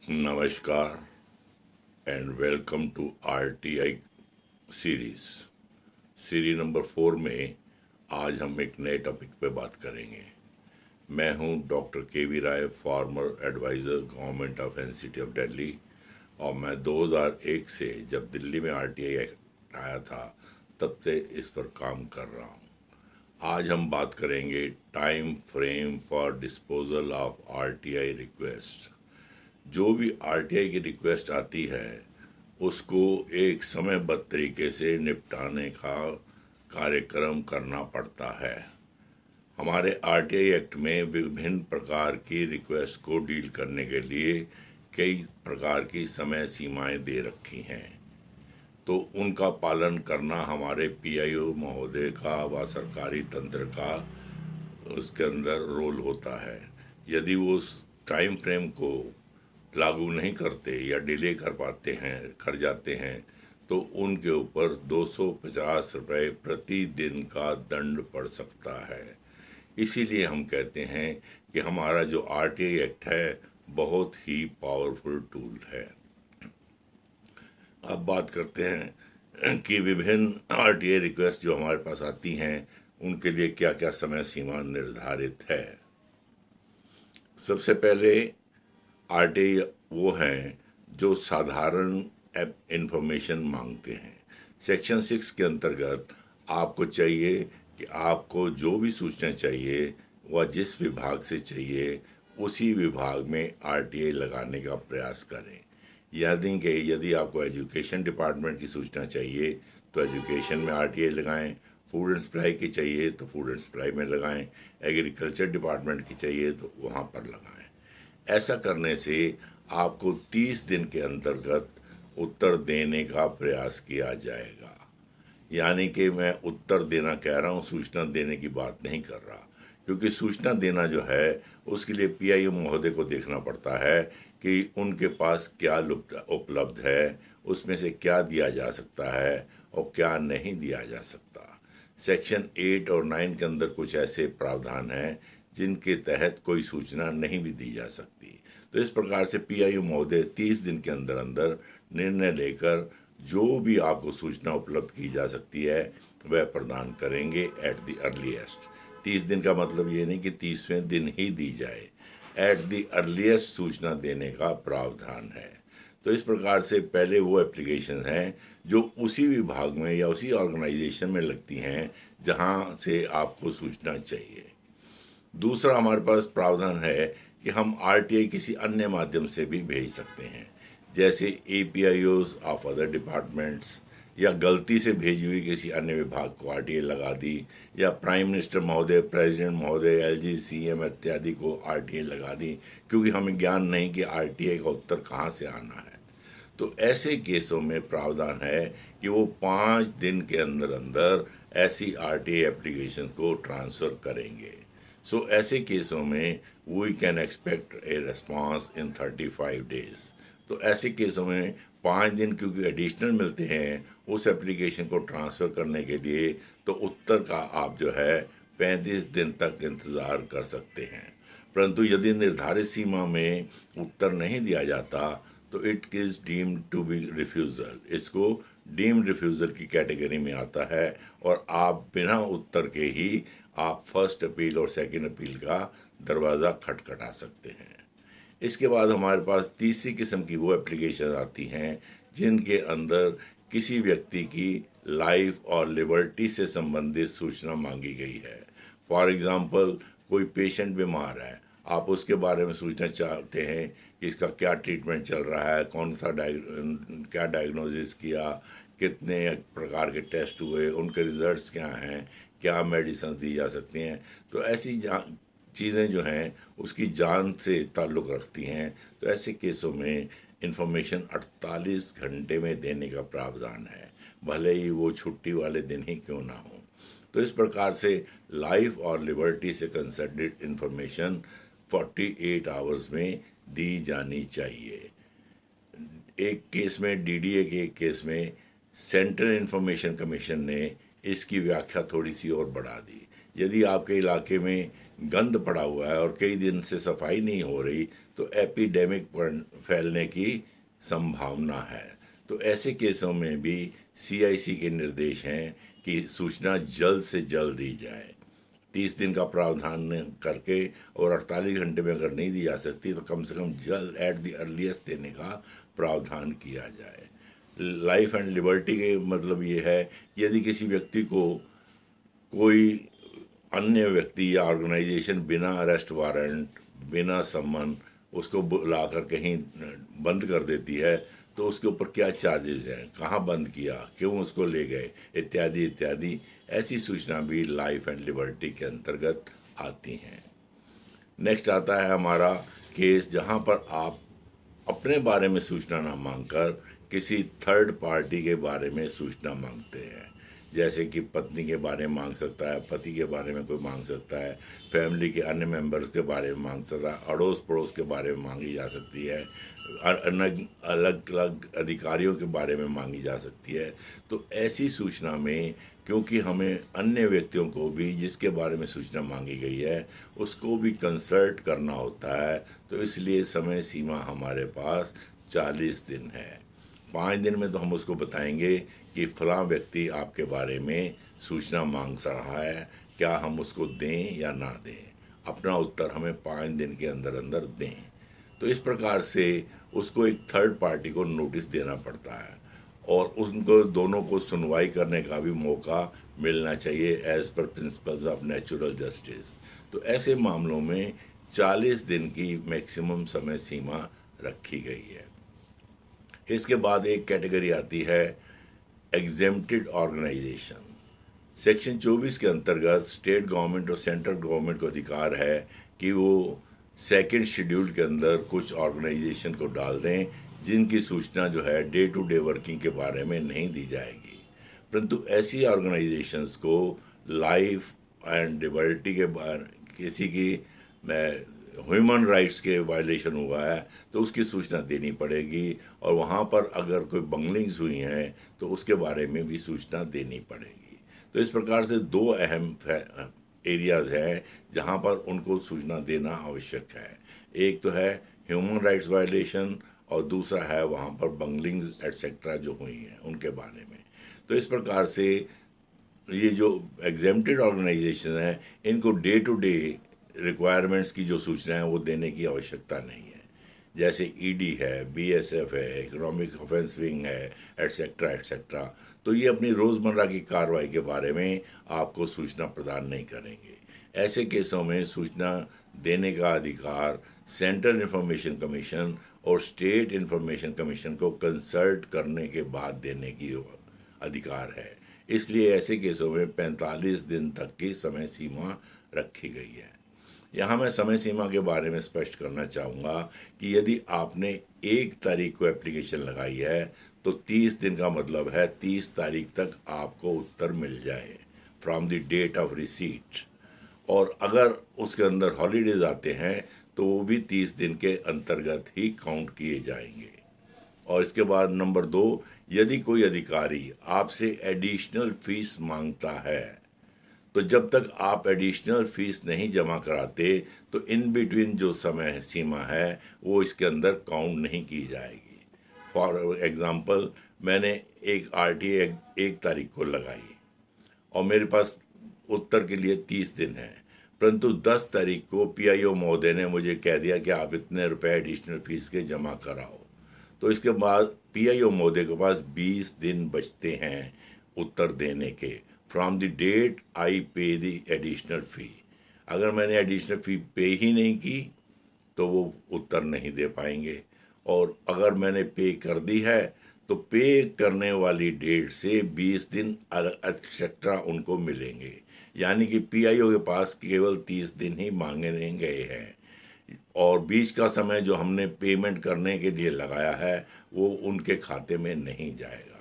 नमस्कार and welcome to RTI series series number 4 में आज हम एक नए टॉपिक पे बात करेंगे। मैं हूं doctor K V Rai, former adviser government of NCT of Delhi, और मैं 2001 से जब दिल्ली में आरटीआई एक्ट आया था तब से इस पर काम कर रहा हूं। आज हम बात करेंगे time frame for disposal of RTI request. जो भी आरटीआई की रिक्वेस्ट आती है उसको एक समयबद्ध तरीके से निपटाने का कार्यक्रम करना पड़ता है। हमारे आरटीआई एक्ट में विभिन्न प्रकार की रिक्वेस्ट को डील करने के लिए कई प्रकार की समय सीमाएं दे रखी हैं, तो उनका पालन करना हमारे पीआईओ महोदय का व सरकारी तंत्र का उसके अंदर रोल होता है। यदि वो उस टाइम फ्रेम को लागू नहीं करते या डिले कर जाते हैं तो उनके ऊपर 250 रुपये प्रति दिन का दंड पड़ सकता है। इसीलिए हम कहते हैं कि हमारा जो आरटीआई एक्ट है बहुत ही पावरफुल टूल है। अब बात करते हैं कि विभिन्न आरटीआई रिक्वेस्ट जो हमारे पास आती हैं उनके लिए क्या क्या समय सीमा निर्धारित है। सबसे पहले आरटीआई वो हैं जो साधारण इंफॉर्मेशन मांगते हैं। सेक्शन 6 के अंतर्गत आपको चाहिए कि आपको जो भी सूचना चाहिए वह जिस विभाग से चाहिए उसी विभाग में आरटीआई लगाने का प्रयास करें। यदि आपको एजुकेशन डिपार्टमेंट की सूचना चाहिए तो एजुकेशन में आरटीआई लगाएं, फूड एंड सप्लाई की चाहिए तो फूड एंड सप्लाई में लगाएं, एग्रीकल्चर डिपार्टमेंट की चाहिए तो वहाँ पर लगाएं। ऐसा करने से आपको 30 दिन के अंतर्गत उत्तर देने का प्रयास किया जाएगा। यानी कि मैं उत्तर देना कह रहा हूँ, सूचना देने की बात नहीं कर रहा, क्योंकि सूचना देना जो है उसके लिए पीआईओ महोदय को देखना पड़ता है कि उनके पास क्या उपलब्ध है, उसमें से क्या दिया जा सकता है और क्या नहीं दिया जा सकता। सेक्शन 8 और 9 के अंदर कुछ ऐसे प्रावधान हैं जिनके तहत कोई सूचना नहीं भी दी जा सकती। तो इस प्रकार से पीआईओ महोदय 30 दिन के अंदर अंदर निर्णय लेकर जो भी आपको सूचना उपलब्ध की जा सकती है वह प्रदान करेंगे एट द अर्लीस्ट। 30 दिन का मतलब ये नहीं कि 30वें दिन ही दी जाए, एट द अर्लीस्ट सूचना देने का प्रावधान है। तो इस प्रकार से पहले वो एप्लीकेशन हैं जो उसी विभाग में या उसी ऑर्गेनाइजेशन में लगती हैं जहाँ से आपको सूचना चाहिए। दूसरा हमारे पास प्रावधान है कि हम आरटीआई किसी अन्य माध्यम से भी भेज सकते हैं, जैसे एपीआईओज ऑफ अदर डिपार्टमेंट्स, या गलती से भेजी हुई किसी अन्य विभाग को आरटीआई लगा दी, या प्राइम मिनिस्टर महोदय, प्रेसिडेंट महोदय, एलजी, सीएम इत्यादि को आरटीआई लगा दी, क्योंकि हमें ज्ञान नहीं कि आरटीआई का उत्तर कहाँ से आना है। तो ऐसे केसों में प्रावधान है कि वो 5 दिन के अंदर अंदर ऐसी आरटीआई एप्लीकेशन को ट्रांसफ़र करेंगे। सो ऐसे केसों में we can expect a response in 35 days. तो ऐसे केसों में 5 दिन क्योंकि एडिशनल मिलते हैं उस एप्लीकेशन को ट्रांसफ़र करने के लिए, तो उत्तर का आप जो है 35 दिन तक इंतज़ार कर सकते हैं। परंतु यदि निर्धारित सीमा में उत्तर नहीं दिया जाता तो it is deemed to be refusal. इसको डीम्ड रिफ्यूज़ल की कैटेगरी में आता है और आप बिना उत्तर के ही आप फर्स्ट अपील और सेकंड अपील का दरवाज़ा खटखटा सकते हैं। इसके बाद हमारे पास तीसरी किस्म की वो एप्लीकेशन आती हैं जिनके अंदर किसी व्यक्ति की लाइफ और लिबर्टी से संबंधित सूचना मांगी गई है। फॉर एग्ज़ाम्पल, कोई पेशेंट बीमार है, आप उसके बारे में सूचना चाहते हैं कि इसका क्या ट्रीटमेंट चल रहा है, कौन सा क्या डायग्नोसिस किया, कितने प्रकार के टेस्ट हुए, उनके रिजल्ट्स क्या हैं, क्या मेडिसिन दी जा सकती हैं। तो ऐसी चीज़ें जो हैं उसकी जान से ताल्लुक़ रखती हैं। तो ऐसे केसों में इंफॉर्मेशन 48 घंटे में देने का प्रावधान है, भले ही वो छुट्टी वाले दिन ही क्यों ना हो। तो इस प्रकार से लाइफ और लिबर्टी से कंसर्टेड इंफॉर्मेशन 48 आवर्स में दी जानी चाहिए। एक केस में, डीडीए के केस में, सेंट्रल इंफॉर्मेशन कमीशन ने इसकी व्याख्या थोड़ी सी और बढ़ा दी। यदि आपके इलाके में गंद पड़ा हुआ है और कई दिन से सफाई नहीं हो रही तो एपिडेमिक फैलने की संभावना है। तो ऐसे केसों में भी सीआईसी के निर्देश हैं कि सूचना जल्द से जल्द दी जाए। 30 दिन का प्रावधान करके और 48 घंटे में अगर नहीं दी जा सकती तो कम से कम जल्द एट द अर्लीस्ट देने का प्रावधान किया जाए। लाइफ एंड लिबर्टी के मतलब ये है कि यदि किसी व्यक्ति को कोई अन्य व्यक्ति या ऑर्गेनाइजेशन बिना अरेस्ट वारंट, बिना सम्मन उसको बुलाकर कहीं बंद कर देती है तो उसके ऊपर क्या चार्जेस हैं, कहाँ बंद किया, क्यों उसको ले गए, इत्यादि इत्यादि ऐसी सूचना भी लाइफ एंड लिबर्टी के अंतर्गत आती हैं। नेक्स्ट आता है हमारा केस जहाँ पर आप अपने बारे में सूचना ना मांगकर किसी थर्ड पार्टी के बारे में सूचना मांगते हैं। जैसे कि पत्नी के बारे में मांग सकता है, पति के बारे में कोई मांग सकता है, फैमिली के अन्य मेंबर्स के बारे में मांग सकता है, अड़ोस पड़ोस के बारे में मांगी जा सकती है, अलग अलग अधिकारियों के बारे में मांगी जा सकती है। तो ऐसी सूचना में क्योंकि हमें अन्य व्यक्तियों को भी जिसके बारे में सूचना मांगी गई है उसको भी कंसल्ट करना होता है, तो इसलिए समय सीमा हमारे पास 40 दिन है। 5 दिन में तो हम उसको बताएंगे कि फलां व्यक्ति आपके बारे में सूचना मांग रहा है, क्या हम उसको दें या ना दें। अपना उत्तर हमें 5 दिन के अंदर अंदर दें। तो इस प्रकार से उसको एक थर्ड पार्टी को नोटिस देना पड़ता है और उनको दोनों को सुनवाई करने का भी मौका मिलना चाहिए as per principles of natural justice. तो ऐसे मामलों में 40 दिन की मैक्सिमम समय सीमा रखी गई है। इसके बाद एक कैटेगरी आती है एग्जेम्प्टेड ऑर्गेनाइजेशन। सेक्शन 24 के अंतर्गत स्टेट गवर्नमेंट और सेंट्रल गवर्नमेंट को अधिकार है कि वो सेकंड शेड्यूल के अंदर कुछ ऑर्गेनाइजेशन को डाल दें जिनकी सूचना जो है डे टू डे वर्किंग के बारे में नहीं दी जाएगी। परंतु ऐसी ऑर्गेनाइजेशंस को लाइफ एंड लिबर्टी के बारे किसी की ह्यूमन राइट्स के वायलेशन हुआ है तो उसकी सूचना देनी पड़ेगी और वहाँ पर अगर कोई बंगलिंग्स हुई हैं तो उसके बारे में भी सूचना देनी पड़ेगी। तो इस प्रकार से दो अहम एरियाज़ हैं जहाँ पर उनको सूचना देना आवश्यक है। एक तो है ह्यूमन राइट्स वायलेशन और दूसरा है वहाँ पर बंगलिंग्स एटसेट्रा जो हुई हैं उनके बारे में। तो इस प्रकार से ये जो एग्जेम्प्टेड ऑर्गेनाइजेशन है इनको डे टू डे रिक्वायरमेंट्स की जो सूचना है वो देने की आवश्यकता नहीं है। जैसे ईडी है, बीएसएफ है, इकोनॉमिक ऑफेंस विंग है, एटसेट्रा एटसेट्रा। तो ये अपनी रोज़मर्रा की कार्रवाई के बारे में आपको सूचना प्रदान नहीं करेंगे। ऐसे केसों में सूचना देने का अधिकार सेंट्रल इंफॉर्मेशन कमीशन और स्टेट इंफॉर्मेशन कमीशन को कंसल्ट करने के बाद देने की अधिकार है। इसलिए ऐसे केसों में 45 दिन तक की समय सीमा रखी गई है। यहाँ मैं समय सीमा के बारे में स्पष्ट करना चाहूँगा कि यदि आपने 1 तारीख को एप्लीकेशन लगाई है तो 30 दिन का मतलब है 30 तारीख तक आपको उत्तर मिल जाए from the date of receipt. और अगर उसके अंदर हॉलीडेज आते हैं तो वो भी 30 दिन के अंतर्गत ही काउंट किए जाएंगे। और इसके बाद नंबर 2, यदि कोई अधिकारी आपसे एडिशनल फीस मांगता है तो जब तक आप एडिशनल फीस नहीं जमा कराते तो इन बिटवीन जो समय सीमा है वो इसके अंदर काउंट नहीं की जाएगी। फॉर एग्ज़ाम्पल मैंने एक आरटीए 1 तारीख को लगाई और मेरे पास उत्तर के लिए 30 दिन है, परंतु 10 तारीख को पीआईओ महोदय ने मुझे कह दिया कि आप इतने रुपए एडिशनल फीस के जमा कराओ। तो इसके बाद पीआईओ महोदय के पास 20 दिन बचते हैं उत्तर देने के फ्रॉम द डेट आई पे द एडिशनल फ़ी। अगर मैंने एडिशनल फ़ी पे ही नहीं की तो वो उत्तर नहीं दे पाएंगे, और अगर मैंने पे कर दी है तो पे करने वाली डेट से 20 दिन एक्स्ट्रा उनको मिलेंगे। यानी कि पीआईओ के पास केवल 30 दिन ही मांगे नहीं गए हैं और बीच का समय जो हमने पेमेंट करने के लिए लगाया है वो उनके खाते में नहीं जाएगा।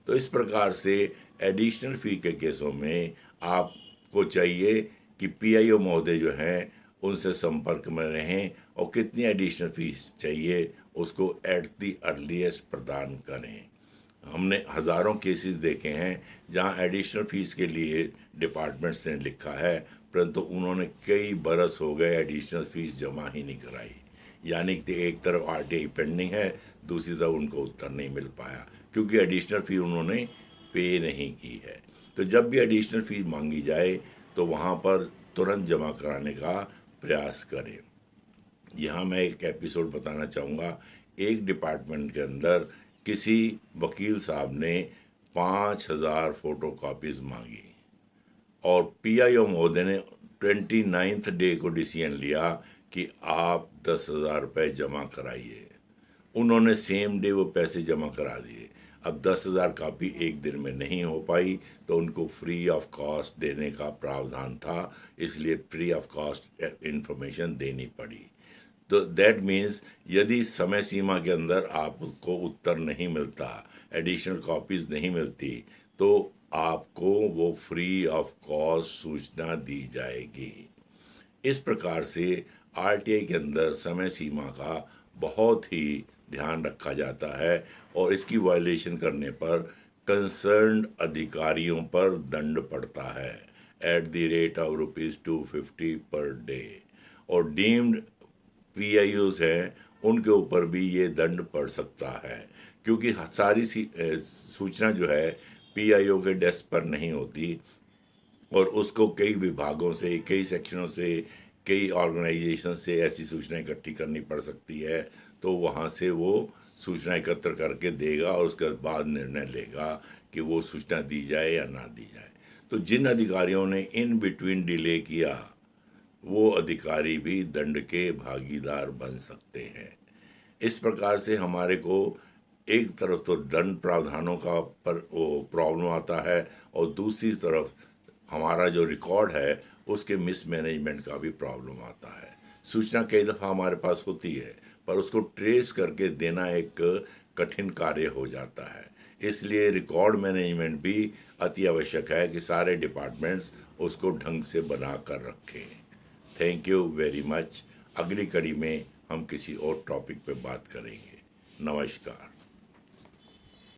तो इस प्रकार से एडिशनल फ़ी के केसों में आपको चाहिए कि पीआईओ महोदय जो हैं उनसे संपर्क में रहें और कितनी एडिशनल फीस चाहिए उसको एट द अर्लीस्ट प्रदान करें। हमने हज़ारों केसेस देखे हैं जहां एडिशनल फीस के लिए डिपार्टमेंट्स ने लिखा है, परंतु उन्होंने कई बरस हो गए एडिशनल फीस जमा ही नहीं कराई। यानी कि एक तरफ आरटीआई पेंडिंग है, दूसरी तरफ उनको उत्तर नहीं मिल पाया क्योंकि एडिशनल फ़ी उन्होंने पे नहीं की है। तो जब भी एडिशनल फ़ी मांगी जाए तो वहाँ पर तुरंत जमा कराने का प्रयास करें। यहाँ मैं एक एपिसोड बताना चाहूँगा। एक डिपार्टमेंट के अंदर किसी वकील साहब ने 5,000 फ़ोटो कापीज़ मांगी और पीआईओ महोदय ने 29th डे को डिसीजन लिया कि आप 10,000 रुपये जमा कराइए। उन्होंने सेम डे वो पैसे जमा करा दिए। अब 10,000 कापी एक दिन में नहीं हो पाई तो उनको फ्री ऑफ कॉस्ट देने का प्रावधान था, इसलिए फ्री ऑफ कॉस्ट इंफॉर्मेशन देनी पड़ी। तो दैट मीन्स यदि समय सीमा के अंदर आपको उत्तर नहीं मिलता, एडिशनल कॉपीज़ नहीं मिलती, तो आपको वो फ्री ऑफ कॉस्ट सूचना दी जाएगी। इस प्रकार से आरटीआई के अंदर समय सीमा का बहुत ही ध्यान रखा जाता है और इसकी वायलेशन करने पर कंसर्न्ड अधिकारियों पर दंड पड़ता है @250 पर डे। और डीम्ड पीआईओज हैं उनके ऊपर भी ये दंड पड़ सकता है क्योंकि सारी सूचना जो है पीआईओ के डेस्क पर नहीं होती और उसको कई विभागों से, कई सेक्शनों से, कई ऑर्गेनाइजेशन से ऐसी सूचना इकट्ठी करनी पड़ सकती है। तो वहाँ से वो सूचना एकत्र करके देगा और उसके बाद निर्णय लेगा कि वो सूचना दी जाए या ना दी जाए। तो जिन अधिकारियों ने इन बिटवीन डिले किया वो अधिकारी भी दंड के भागीदार बन सकते हैं। इस प्रकार से हमारे को एक तरफ तो दंड प्रावधानों का पर वो प्रॉब्लम आता है और दूसरी तरफ हमारा जो रिकॉर्ड है उसके मिसमैनेजमेंट का भी प्रॉब्लम आता है। सूचना कई दफ़ा हमारे पास होती है पर उसको ट्रेस करके देना एक कठिन कार्य हो जाता है। इसलिए रिकॉर्ड मैनेजमेंट भी अति आवश्यक है कि सारे डिपार्टमेंट्स उसको ढंग से बना कर रखें। Thank you very much. अगली कड़ी में हम किसी और टॉपिक पे बात करेंगे। नमस्कार।